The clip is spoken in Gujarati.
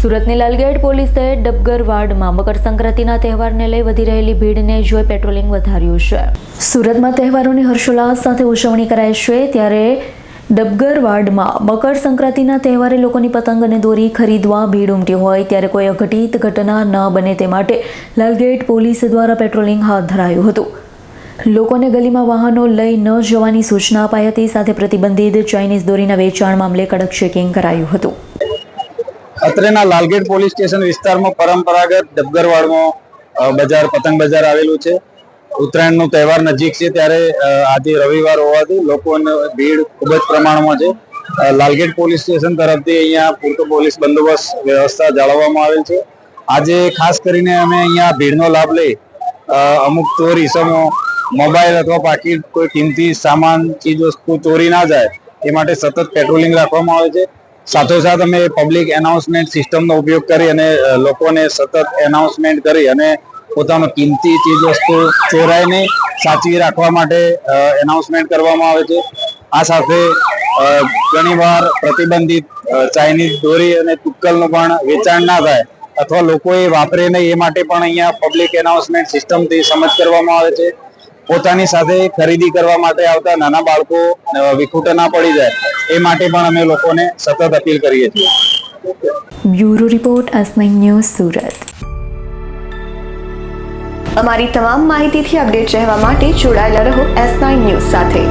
સુરતની લાલગેટ પોલીસે ડબગર વાર્ડમાં મકર સંક્રાંતિના તહેવારને લઈ વધી રહેલી ભીડને જોઈ પેટ્રોલિંગ વધાર્યું છે। સુરતમાં તહેવારોની હર્ષોલ્લાસ સાથે ઉજવણી કરાય છે, ત્યારે ડબગર વાર્ડમાં મકર સંક્રાંતિના તહેવારે લોકોની પતંગ અને દોરી ખરીદવા ભીડ ઉમટી હોય ત્યારે કોઈ અઘટિત ઘટના ન બને તે માટે લાલગેટ પોલીસ દ્વારા પેટ્રોલિંગ હાથ ધરાયું હતું। લોકોને ગલીમાં વાહનો લઈ ન જવાની સૂચના અપાઈ હતી, સાથે પ્રતિબંધિત ચાઇનીઝ દોરીના વેચાણ મામલે કડક ચેકિંગ કરાયું હતું। અત્રેના લાલગેટ પોલીસ સ્ટેશન વિસ્તારમાં પરંપરાગત ડબગરવાડમાં બજાર પતંગ બજાર આવેલું છે। ઉત્તરાયણનો તહેવાર નજીક છે ત્યારે આજે રવિવાર હોવાથી લોકોની ભીડ ખૂબ જ પ્રમાણમાં છે। લાલગેટ પોલીસ સ્ટેશન તરફથી અહીંયા પૂરતો પોલીસ બંદોબસ્ત વ્યવસ્થા જાળવવામાં આવેલ છે। આજે ખાસ કરીને અમે અહીંયા ભીડનો લાભ લઈ અમુક ચોર ઇસમો મોબાઈલ અથવા પાકીટ કોઈ કિંમતી સામાન ચીજ વસ્તુ ચોરી ના જાય એ માટે સતત પેટ્રોલિંગ રાખવામાં આવે છે। સાથોસાથ અમે પબ્લિક એનાઉન્સમેન્ટ સિસ્ટમનો ઉપયોગ કરી અને લોકોને સતત એનાઉન્સમેન્ટ કરી અને પોતાનો કિંમતી ચીજ વસ્તુ ચોરાય નહીં સાચવી રાખવા માટે એનાઉન્સમેન્ટ કરવામાં આવે છે। આ સાથે ઘણીવાર પ્રતિબંધિત ચાઇનીઝ દોરી અને તુક્કલનું પણ વેચાણ ના થાય અથવા લોકો એ વાપરે નહીં એ માટે પણ અહીંયા પબ્લિક એનાઉન્સમેન્ટ સિસ્ટમથી સમજ કરવામાં આવે છે। પોતાની સાથે ખરીદી કરવા માટે આવતા નાના બાળકો વિખૂટા ના પડી જાય એ માટે પણ અમે લોકોને સતત અપીલ કરીએ છીએ। Bureau report S9 news Surat. અમારી તમામ માહિતીથી અપડેટ રહેવા માટે જોડાયેલા રહો S9 ન્યૂઝ સાથે।